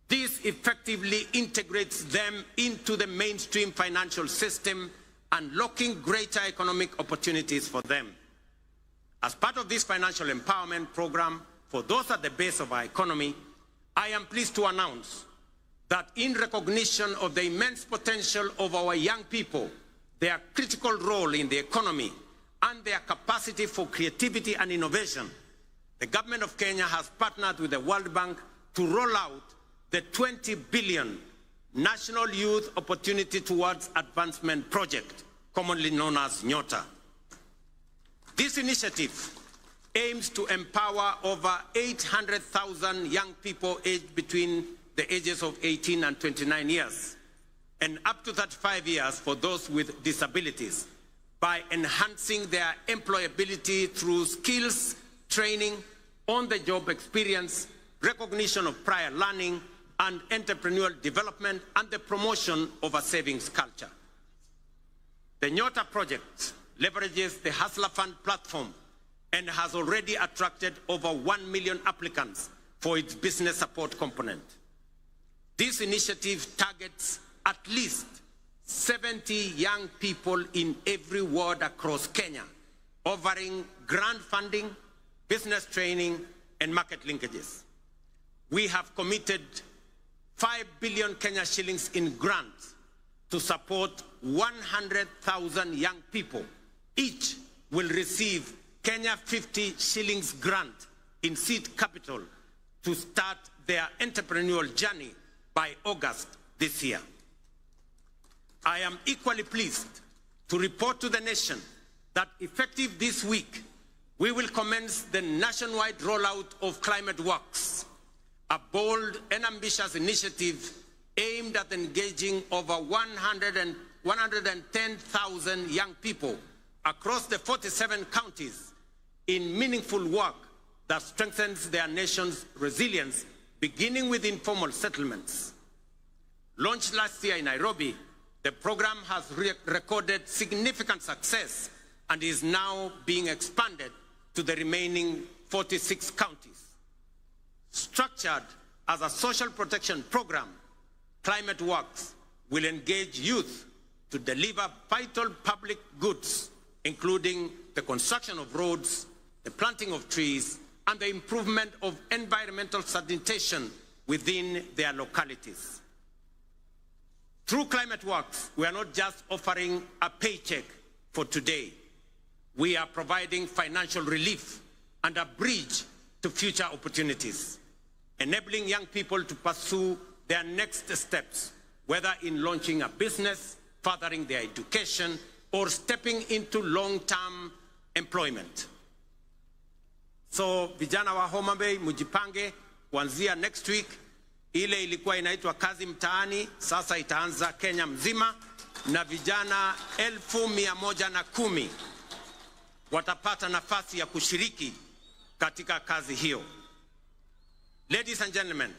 This effectively integrates them into the mainstream financial system, unlocking greater economic opportunities for them. As part of this financial empowerment program for those at the base of our economy, I am pleased to announce that in recognition of the immense potential of our young people, their critical role in the economy, and their capacity for creativity and innovation, the government of Kenya has partnered with the World Bank to roll out the 20 billion National Youth Opportunity Towards Advancement Project, commonly known as NYOTA. This initiative aims to empower over 800,000 young people aged between the ages of 18 and 29 years, and up to 35 years for those with disabilities, by enhancing their employability through skills, training, on-the-job experience, recognition of prior learning, and entrepreneurial development, and the promotion of a savings culture. The NYOTA project leverages the Hustler Fund platform and has already attracted over 1 million applicants for its business support component. This initiative targets at least 70 young people in every ward across Kenya, offering grant funding, business training, and market linkages. We have committed 5 billion Kenya shillings in grants to support 100,000 young people. Each will receive Kenya 50 shillings grant in seed capital to start their entrepreneurial journey by August this year. I am equally pleased to report to the nation that effective this week, we will commence the nationwide rollout of Climate Works, a bold and ambitious initiative aimed at engaging over 110,000 young people across the 47 counties in meaningful work that strengthens their nation's resilience, beginning with informal settlements. Launched last year in Nairobi, the program has recorded significant success and is now being expanded to the remaining 46 counties. Structured as a social protection program, Climate Works will engage youth to deliver vital public goods, including the construction of roads, the planting of trees, and the improvement of environmental sanitation within their localities. Through Climate Works, we are not just offering a paycheck for today. We are providing financial relief and a bridge to future opportunities, enabling young people to pursue their next steps, whether in launching a business, furthering their education, or stepping into long-term employment. So vijana wa Homabay, mujipange, kuanzia next week, ile ilikuwa inaitwa kazi mtaani, sasa itaanza Kenya mzima, na vijana 110,000 watapata nafasi ya kushiriki katika kazi hiyo. Ladies and gentlemen,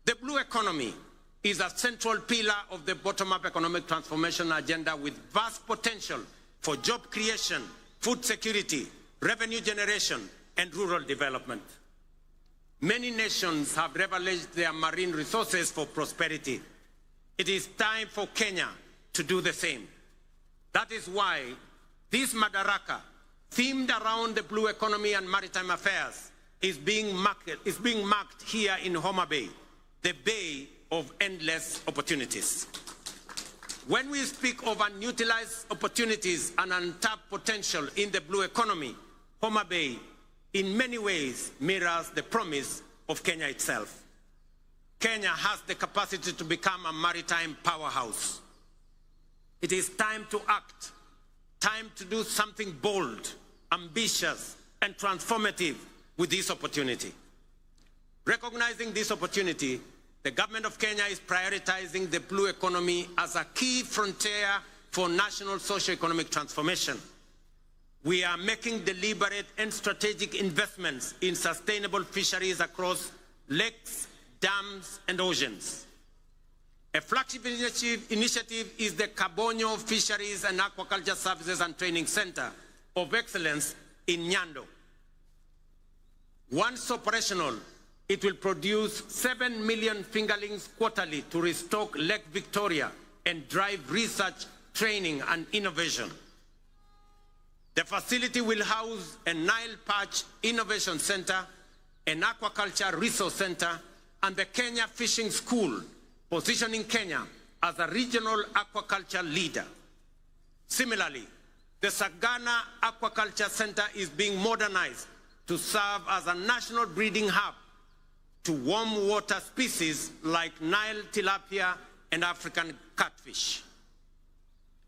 the blue economy is a central pillar of the bottom-up economic transformation agenda with vast potential for job creation, food security, revenue generation, and rural development. Many nations have leveraged their marine resources for prosperity. It is time for Kenya to do the same. That is why this Madaraka, themed around the blue economy and maritime affairs, is being marked here in Homabay, the bay of endless opportunities. When we speak of unutilized opportunities and untapped potential in the blue economy, Homabay in many ways mirrors the promise of Kenya itself. Kenya has the capacity to become a maritime powerhouse. It is time to act, time to do something bold, ambitious, and transformative with this opportunity. Recognizing this opportunity, the government of Kenya is prioritizing the blue economy as a key frontier for national socio-economic transformation. We are making deliberate and strategic investments in sustainable fisheries across lakes, dams, and oceans. A flagship initiative is the Kabonyo Fisheries and Aquaculture Services and Training Center of Excellence in Nyando. Once operational, it will produce 7 million fingerlings quarterly to restock Lake Victoria and drive research, training, and innovation. The facility will house a Nile Perch Innovation Center, an Aquaculture Resource Center, and the Kenya Fishing School, positioning Kenya as a regional aquaculture leader. Similarly, the Sagana Aquaculture Center is being modernized to serve as a national breeding hub to warm water species like Nile tilapia and African catfish.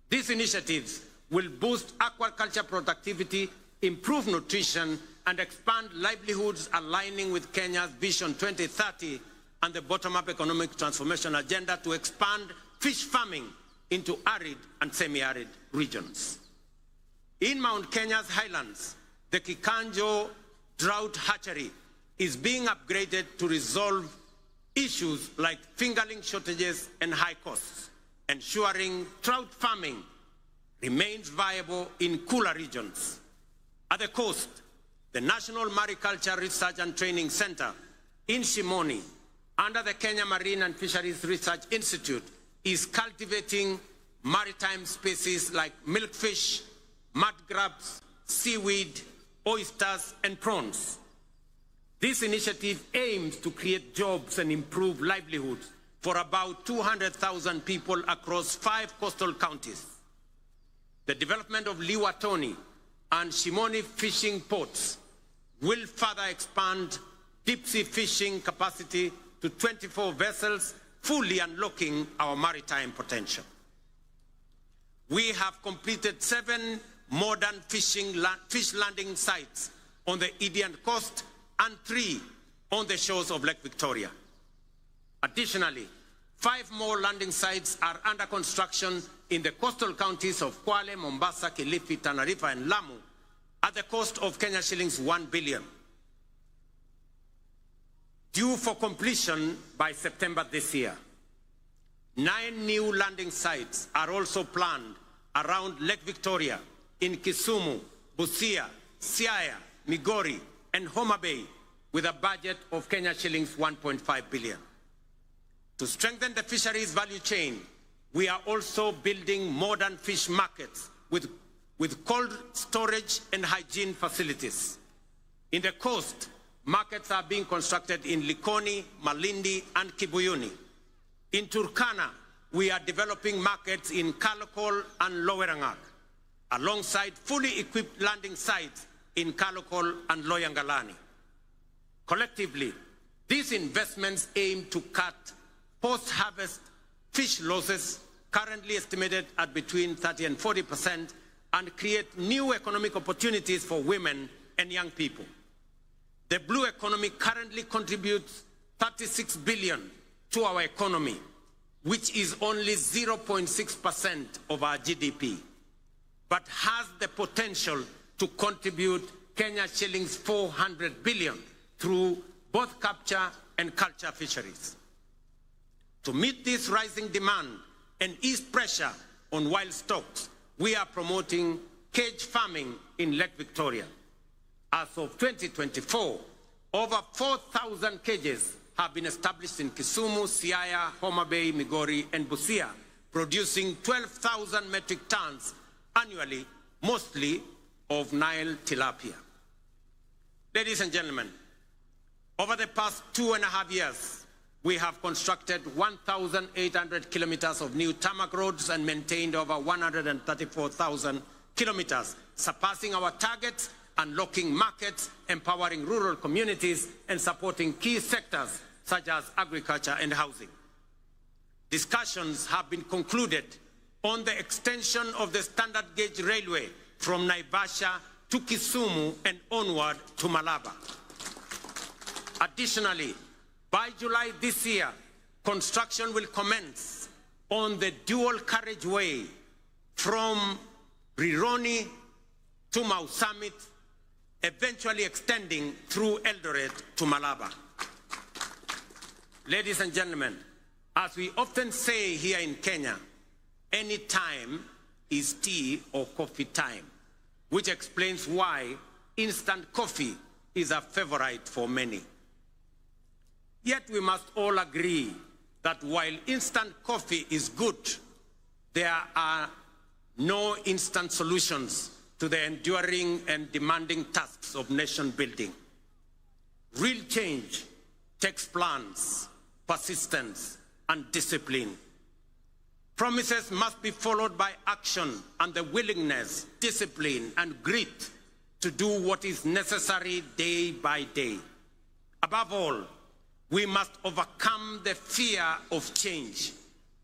These initiatives will boost aquaculture productivity, improve nutrition, and expand livelihoods, aligning with Kenya's Vision 2030 and the bottom-up economic transformation agenda to expand fish farming into arid and semi-arid regions. In Mount Kenya's highlands, the Kikanjo drought hatchery is being upgraded to resolve issues like fingerling shortages and high costs, ensuring trout farming remains viable in cooler regions. At the coast, the National Mariculture Research and Training Center in Shimoni, under the Kenya Marine and Fisheries Research Institute, is cultivating maritime species like milkfish, mud crabs, seaweed, oysters, and prawns. This initiative aims to create jobs and improve livelihoods for about 200,000 people across 5 coastal counties. The development of Liwatoni and Shimoni fishing ports will further expand deep-sea fishing capacity to 24 vessels, fully unlocking our maritime potential. We have completed 7 modern fish landing sites on the Indian coast and 3 on the shores of Lake Victoria. Additionally, 5 more landing sites are under construction in the coastal counties of Kwale, Mombasa, Kilifi, Tana River, and Lamu at the cost of Kenya shillings 1 billion. Due for completion by September this year. 9 new landing sites are also planned around Lake Victoria, in Kisumu, Busia, Siaya, Migori, and Homabay, with a budget of Kenya shillings 1.5 billion. To strengthen the fisheries value chain, we are also building modern fish markets with cold storage and hygiene facilities. In the coast, markets are being constructed in Likoni, Malindi, and Kibuyuni. In Turkana, we are developing markets in Kalokol and Lowerangak, alongside fully equipped landing sites in Kalokol and Loyangalani. Collectively, these investments aim to cut post-harvest fish losses, currently estimated at between 30% and 40%, and create new economic opportunities for women and young people. The blue economy currently contributes 36 billion to our economy, which is only 0.6% of our GDP, but has the potential to contribute Kenya shillings 400 billion through both capture and culture fisheries. To meet this rising demand and ease pressure on wild stocks, we are promoting cage farming in Lake Victoria. As of 2024, over 4,000 cages have been established in Kisumu, Siaya, Homabay, Migori, and Busia, producing 12,000 metric tons annually, mostly of Nile tilapia. Ladies and gentlemen, over the past 2.5 years, we have constructed 1,800 kilometers of new tarmac roads and maintained over 134,000 kilometers, surpassing our targets, unlocking markets, empowering rural communities, and supporting key sectors such as agriculture and housing. Discussions have been concluded on the extension of the standard gauge railway from Naivasha to Kisumu and onward to Malaba. Additionally, by July this year, construction will commence on the dual carriageway from Rironi to Mau Summit, eventually extending through Eldoret to Malaba. Ladies and gentlemen, as we often say here in Kenya, any time is tea or coffee time, which explains why instant coffee is a favorite for many. Yet we must all agree that while instant coffee is good, there are no instant solutions to the enduring and demanding tasks of nation building. Real change takes plans, persistence, and discipline. Promises must be followed by action and the willingness, discipline, and grit to do what is necessary day by day. Above all, we must overcome the fear of change,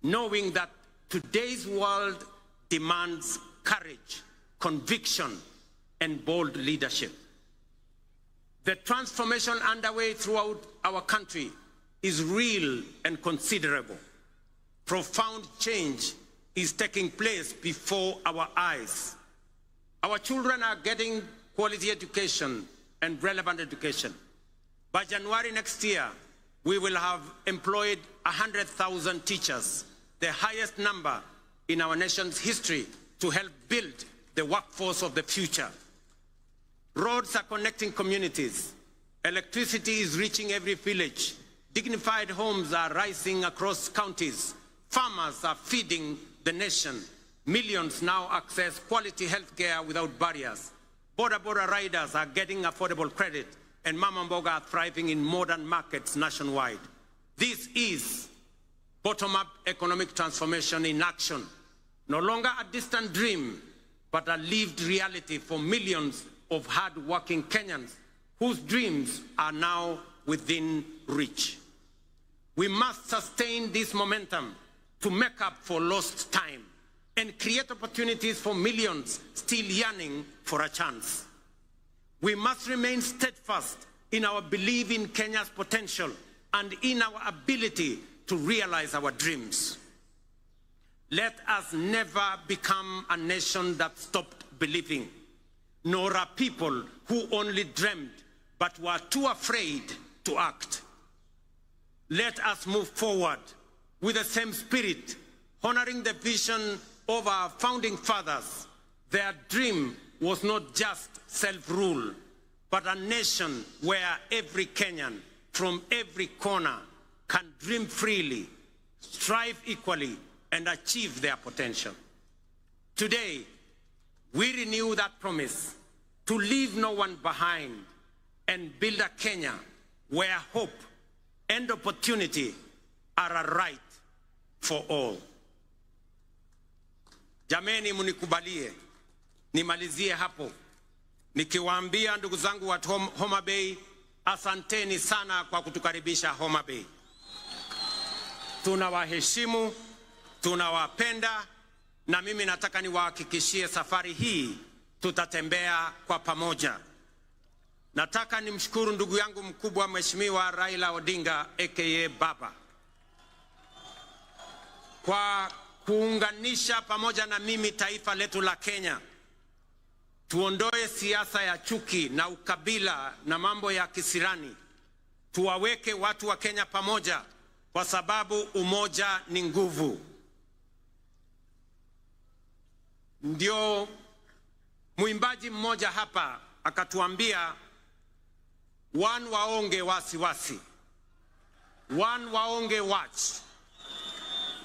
knowing that today's world demands courage, conviction, and bold leadership. The transformation underway throughout our country is real and considerable. Profound change is taking place before our eyes. Our children are getting quality education and relevant education. By January next year, we will have employed 100,000 teachers, the highest number in our nation's history, to help build the workforce of the future. Roads are connecting communities. Electricity is reaching every village. Dignified homes are rising across counties. Farmers are feeding the nation. Millions now access quality health care without barriers. Border riders are getting affordable credit, and Mama Mboga are thriving in modern markets nationwide. This is bottom-up economic transformation in action. No longer a distant dream, but a lived reality for millions of hard-working Kenyans whose dreams are now within reach. We must sustain this momentum to make up for lost time and create opportunities for millions still yearning for a chance. We must remain steadfast in our belief in Kenya's potential and in our ability to realize our dreams. Let us never become a nation that stopped believing, nor a people who only dreamed but were too afraid to act. Let us move forward with the same spirit, honoring the vision of our founding fathers. Their dream was not just self-rule, but a nation where every Kenyan from every corner can dream freely, strive equally, and achieve their potential. Today, we renew that promise to leave no one behind and build a Kenya where hope and opportunity are a right for all. Jameni, munikubalie nimalizie hapo nikiwaambia ndugu zangu wa Homabay, asanteni sana kwa kutukaribisha Homabay. Tunawaheshimu, tunawapenda, na mimi nataka niwahakikishie safari hii tutatembea kwa pamoja. Nataka nimshukuru ndugu yangu mkubwa Mheshimiwa Raila Odinga aka Baba kwa kuunganisha pamoja na mimi taifa letu la Kenya. Tuondoe siasa ya chuki na ukabila na mambo ya kisirani. Tuwaweke watu wa Kenya pamoja kwa sababu umoja ni nguvu. Ndio muimbaji mmoja hapa akatuambia, one waonge wasiwasi, one waonge watch,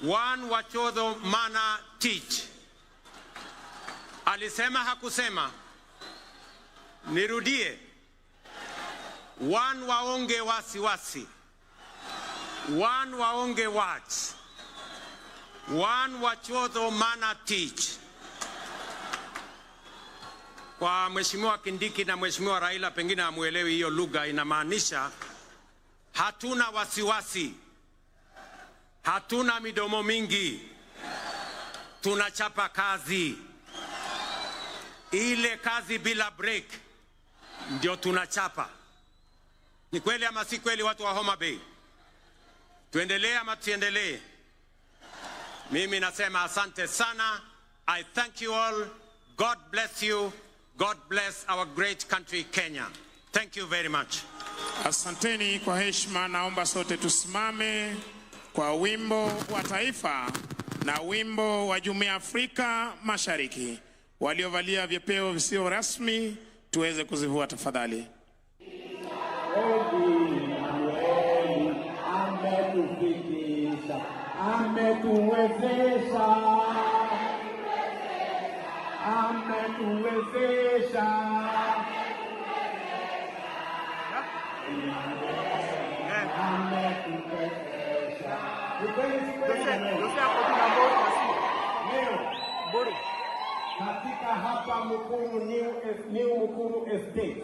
one wachodho mana teach. Alisema hakusema? Nirudie. One waonge wasiwasi, One waonge watch. One wachodho mana teach. Kwa Mheshimiwa Kindiki na Mheshimiwa Raila pengine amuelewi hiyo lugha, inamaanisha hatuna wasiwasi. Hatuna midomo mingi. Tunachapa kazi. Ile kazi bila break ndio tunachapa. Ni kweli ama si kweli watu wa Homabay? Tuendelee ama tuendelee? Mimi nasema asante sana. I thank you all. God bless you. God bless our great country Kenya. Thank you very much. Asanteni kwa heshima. Naomba sote tusimame kwa wimbo wa taifa na wimbo wa Jumuiya ya Afrika Mashariki. Waliovalia vyepeo visio rasmi tuweze kuzivua tafadhali. Katika hapa Mukuru New Mukuru Estate